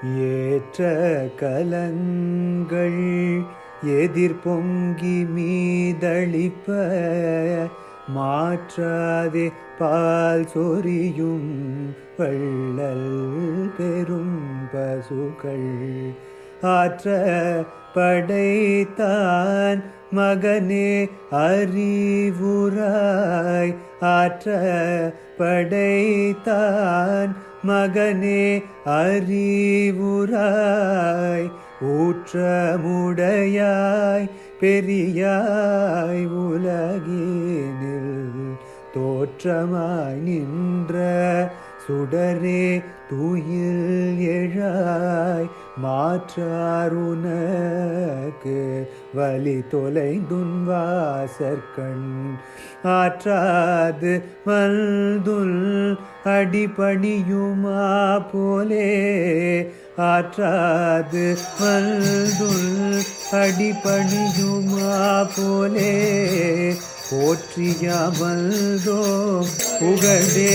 ஏற்ற கலங்கள் எதிர்பொங்கி மீதளிப்ப மாற்றாதே பால் சொரியும் வள்ளல் பெரும் பசுக்கள் ஆற்ற படைத்தான் மகனே அறிவுராய் ஆற்ற படைத்தான் மகனே அறிவுராய் ஊற்றமுடையாய் பெரியாய் உலகினில் தோற்றமாய் நின்ற சுடரே துயில் எழாய் மாற்றாருனக்கு வலி தொலைந்துன் வாசற்கண் ஆற்றாது வல்துல் அடிபணியுமா போலே ஆற்றாது வல்துல் அடிபணியுமா போலே போற்றியாமல்தோ புகழேலோரெம்பாவாய்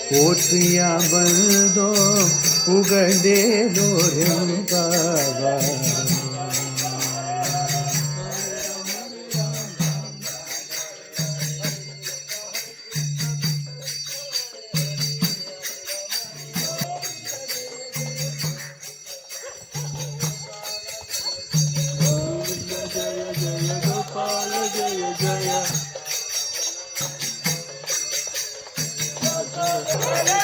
போற்றியாமல்தோ புகழேலோரெம்பாவாய். Jaya